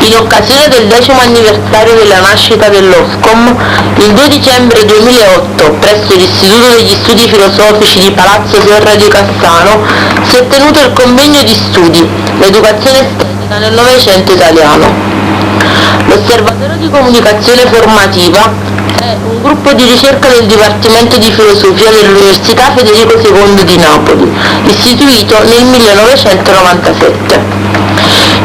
In occasione del 10° anniversario della nascita dell'OSCOM, il 2 dicembre 2008, presso l'Istituto degli Studi Filosofici di Palazzo Torre di Cassano, si è tenuto il convegno di studi «L'educazione estetica nel Novecento italiano». L'Osservatorio di Comunicazione Formativa è un gruppo di ricerca del Dipartimento di Filosofia dell'Università Federico II di Napoli, istituito nel 1997.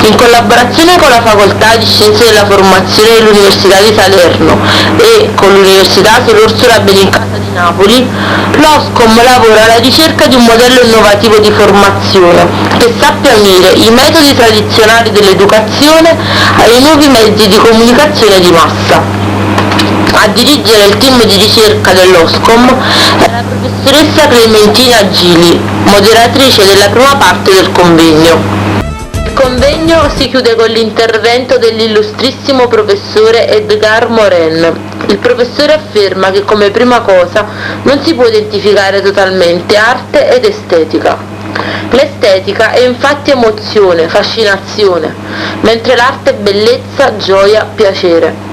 In collaborazione con la Facoltà di Scienze della Formazione dell'Università di Salerno e con l'Università Sor Orsola Benincasa di Napoli, l'OSCOM lavora alla ricerca di un modello innovativo di formazione che sappia unire i metodi tradizionali dell'educazione ai nuovi mezzi di comunicazione di massa. A dirigere il team di ricerca dell'OSCOM è la professoressa Clementina Gili, moderatrice della prima parte del convegno. Il convegno si chiude con l'intervento dell'illustrissimo professore Edgar Morin. Il professore afferma che come prima cosa non si può identificare totalmente arte ed estetica. L'estetica è infatti emozione, fascinazione, mentre l'arte è bellezza, gioia, piacere.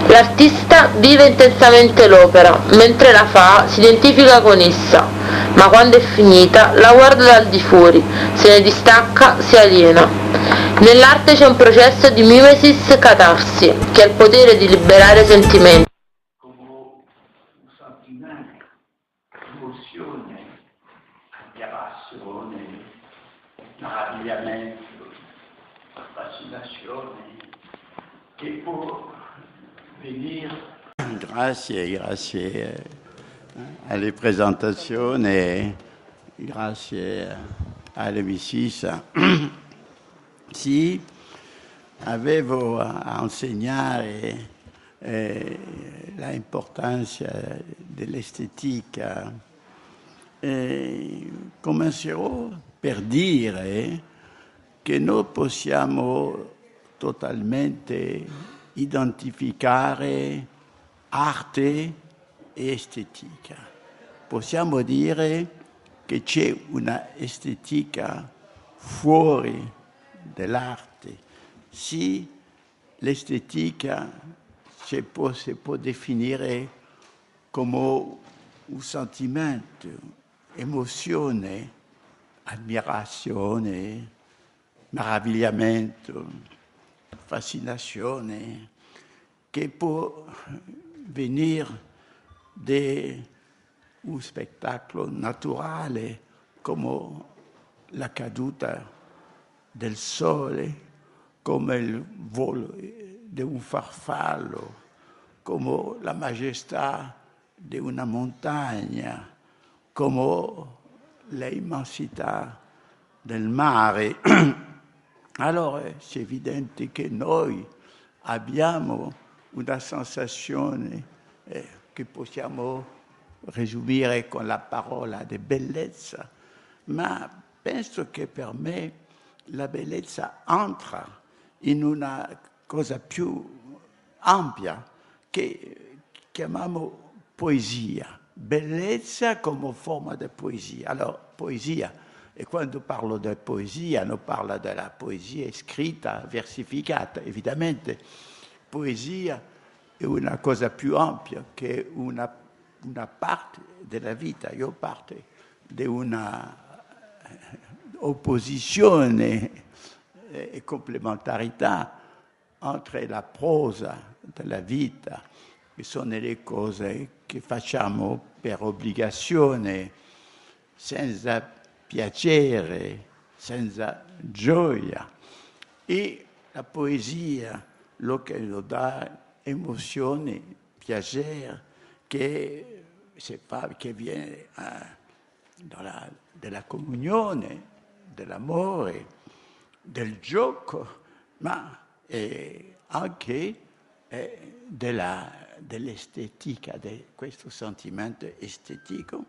L'artista vive intensamente l'opera, mentre la fa si identifica con essa, ma quando è finita la guarda dal di fuori, se ne distacca, si aliena. Nell'arte c'è un processo di mimesis catarsi, che ha il potere di liberare sentimenti. Come un sentimento, emozione, ammirazione, meravigliamento, fascinazione, che può venire. Grazie alle presentazioni, grazie all'MISIS. Sì, avevo a insegnare l'importanza dell'estetica. Comincerò per dire che noi possiamo totalmente identificare arte e estetica. Possiamo dire che c'è una estetica fuori dell'arte. Sì, l'estetica si può definire come un sentimento, emozione, ammirazione, meravigliamento, fascinazione, che può venire da un spettacolo naturale come la caduta del sole, come il volo di un farfallo, come la maestà di una montagna, come l'immensità del mare. Allora è evidente che noi abbiamo una sensazione che possiamo resumere con la parola di bellezza, ma penso che per me la bellezza entra in una cosa più ampia che chiamiamo poesia. Bellezza come forma di poesia. Allora, poesia, e quando parlo di poesia, non parlo della poesia scritta, versificata. Evidentemente, poesia è una cosa più ampia che una parte della vita. Io parte di una opposizione e complementarità entre la prosa della vita, che sono le cose che facciamo per obbligazione, senza piacere, senza gioia, e la poesia, lo che lo dà emozione, piacere, che viene dalla comunione, dell'amore, del gioco, ma anche dell'estetica, di questo sentimento estetico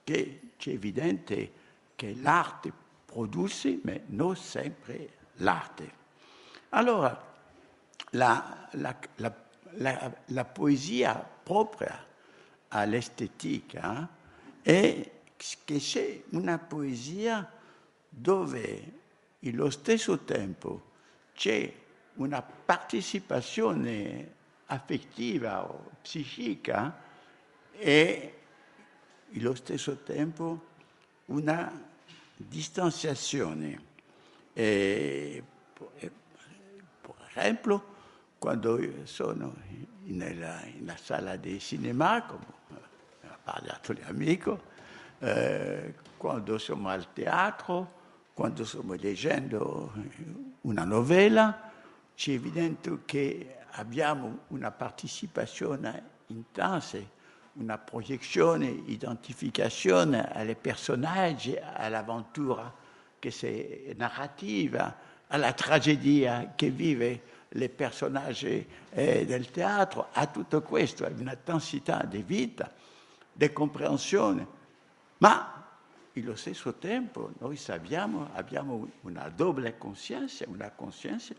che c'è evidente che l'arte produce, ma non sempre l'arte. Allora, la poesia propria all'estetica è che c'è una poesia dove allo stesso tempo c'è una partecipazione affettiva o psichica e allo stesso tempo una distanziazione. Per esempio, quando sono nella sala di cinema, come ha parlato l'amico, quando siamo al teatro, quando stiamo leggendo una novella, c'è evidente che abbiamo una partecipazione intensa, una proiezione, identificazione ai personaggi, all'avventura che è narrativa, alla tragedia che vive i personaggi del teatro, a tutto questo, a un'intensità di vita, di comprensione. Ma allo stesso tempo noi abbiamo una doppia coscienza, una coscienza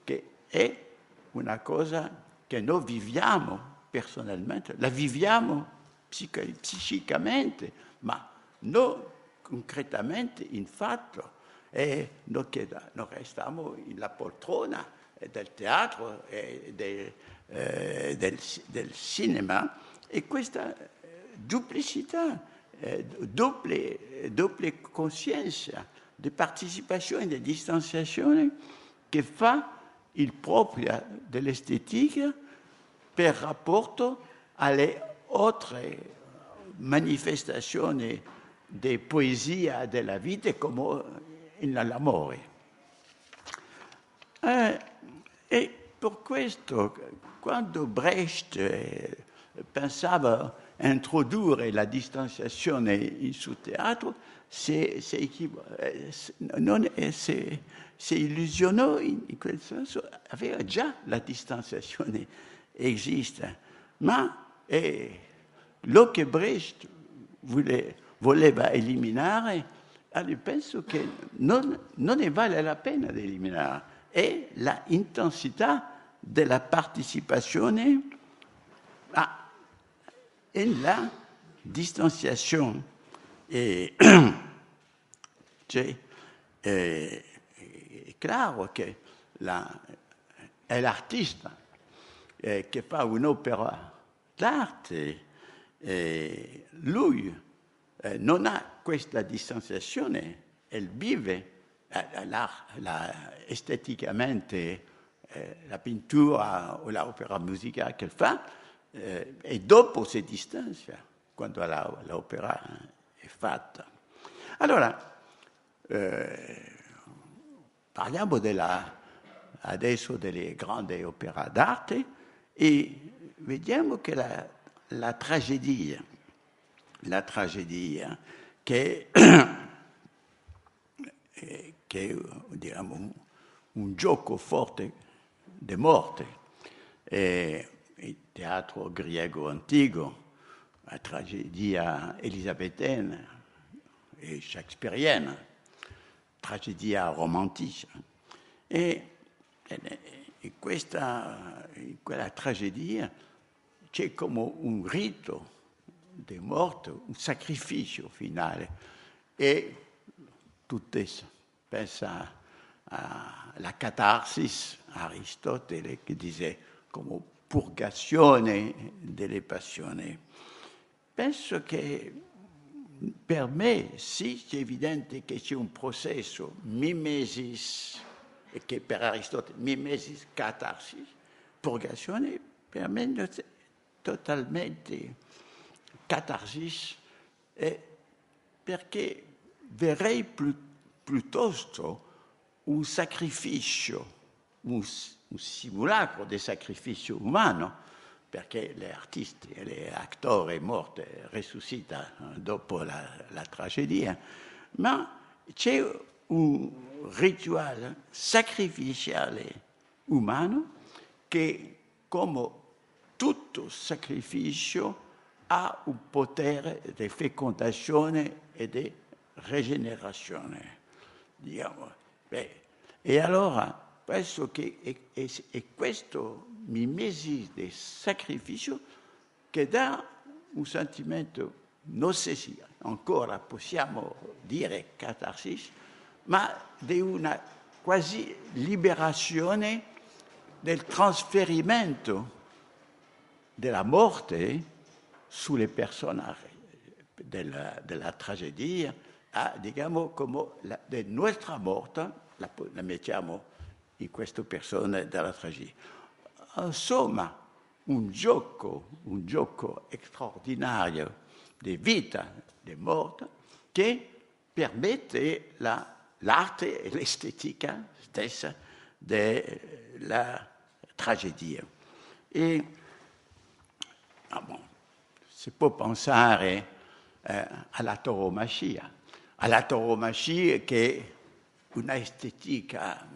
che è una cosa che noi viviamo personalmente, la viviamo psicicamente, ma non concretamente in fatto. E noi restiamo nella poltrona del teatro e del cinema, e questa duplicità, doppia coscienza di partecipazione e di distanziazione che fa il proprio dell'estetica per rapporto alle altre manifestazioni di poesia della vita come nell'amore. E per questo, quando Brecht pensava a introdurre la distanziazione in suo teatro, si illusionò in quel senso, aveva già la distanziazione esiste, ma lo che Brecht voleva eliminare, allora penso che non ne vale la pena di eliminare, è la intensità della partecipazione in la distanziazione. È chiaro che è l'artista che fa un'opera d'arte, lui non ha questa distanziazione, e vive esteticamente la pittura o l'opera musicale che fa, e dopo si distanzia quando l'opera è fatta. Allora, parliamo adesso delle grandi opere d'arte e vediamo che la tragedia che è diciamo, un gioco forte di morte, il teatro greco antico, la tragedia elisabetana e shakespeariana, tragedia romantica. E in quella tragedia c'è come un rito di morte, un sacrificio finale. E tutti pensano alla catarsis, Aristotele, che dice come purgazione delle passioni. Penso che per me sì, è evidente che c'è un processo mimesis, e che per Aristotele mimesis, catarsis, purgazione, per me è totalmente catarsis, perché verrei piuttosto un sacrificio, un simulacro di sacrificio umano, perché gli artisti e gli attori morti risuscitano dopo la tragedia, ma c'è un rituale sacrificiale umano che, come tutto sacrificio, ha un potere di fecondazione e di rigenerazione. Diciamo. E allora penso che è questo mimesi di sacrificio che dà un sentimento, non so se ancora possiamo dire catarsis, ma di una quasi liberazione del trasferimento della morte sulle persone della tragedia, diciamo, come la nostra morte, la mettiamo in queste persone della tragedia. Insomma, un gioco straordinario di vita, di morte, che permette l'arte e l'estetica stessa della tragedia. E si può pensare alla tauromachia. Alla tauromachia che è una estetica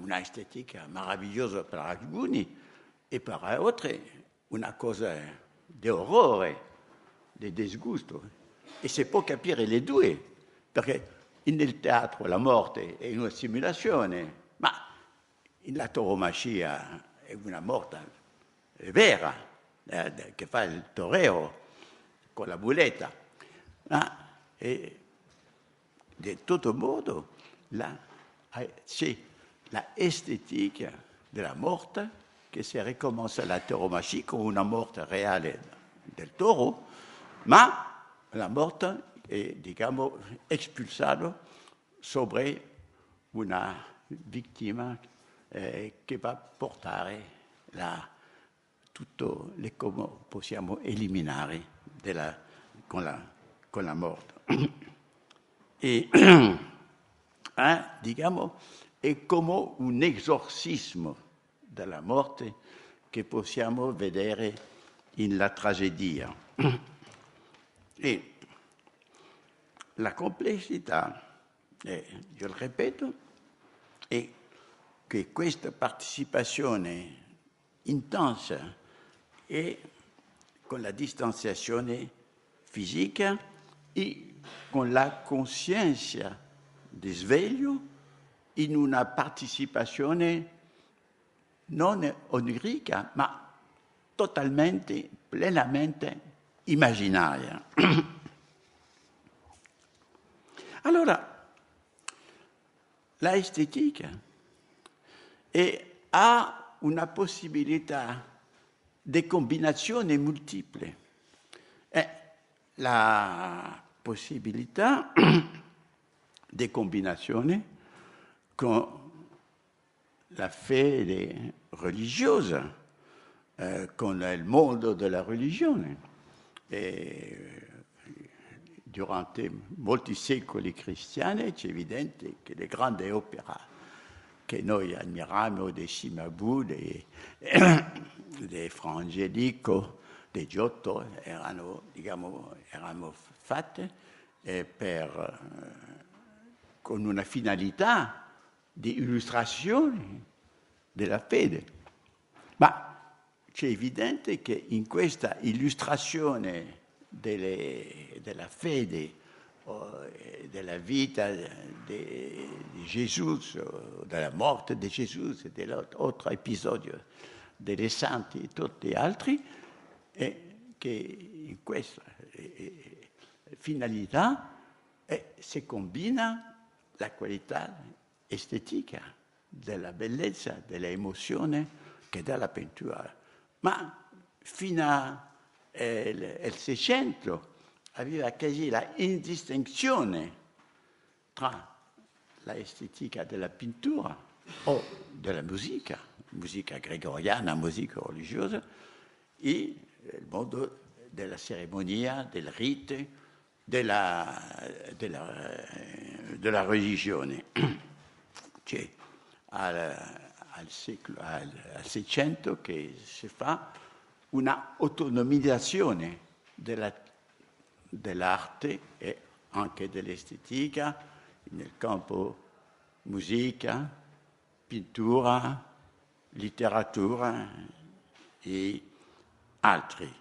meravigliosa per alcuni e per altri una cosa di orrore, di disgusto. E si può capire le due, perché nel teatro la morte è una simulazione, ma la tauromachia è una morte vera, che fa il torero con la muletta. E di tutto modo c'è l'estetica della morte che si ricomincia la tauromachia con una morte reale del toro, ma la morte è, diciamo, espulsata sopra una vittima che va a portare tutto come possiamo eliminare con la morte. E diciamo, è come un esorcismo della morte che possiamo vedere nella tragedia. E la complessità, io lo ripeto, è che questa partecipazione intensa e con la distanziazione fisica e con la coscienza di sveglio in una partecipazione non onirica, ma totalmente, plenamente immaginaria. Allora, la estetica ha una possibilità di combinazione multiple. La possibilità di combinazione con la fede religiosa, con il mondo della religione. Durante molti secoli cristiani c'è evidente che le grandi opere che noi ammiriamo, di Cimabue, di Frangelico, di Giotto, erano fatte con una finalità di illustrazione della fede. Ma c'è evidente che in questa illustrazione della fede, della vita di Gesù, della morte di Gesù, dell'altro episodio dei santi e tutti gli altri, che in questa finalità si combina la qualità estetica della bellezza, dell'emozione che dà la pittura. Ma fino al Seicento aveva quasi la indistinzione tra la estetica della pittura o della musica gregoriana, musica religiosa, e il mondo della cerimonia, del rito, della religione. C'è al Seicento che si fa una autonomizzazione dell'arte e anche dell'estetica nel campo musica, pittura, letteratura e altri.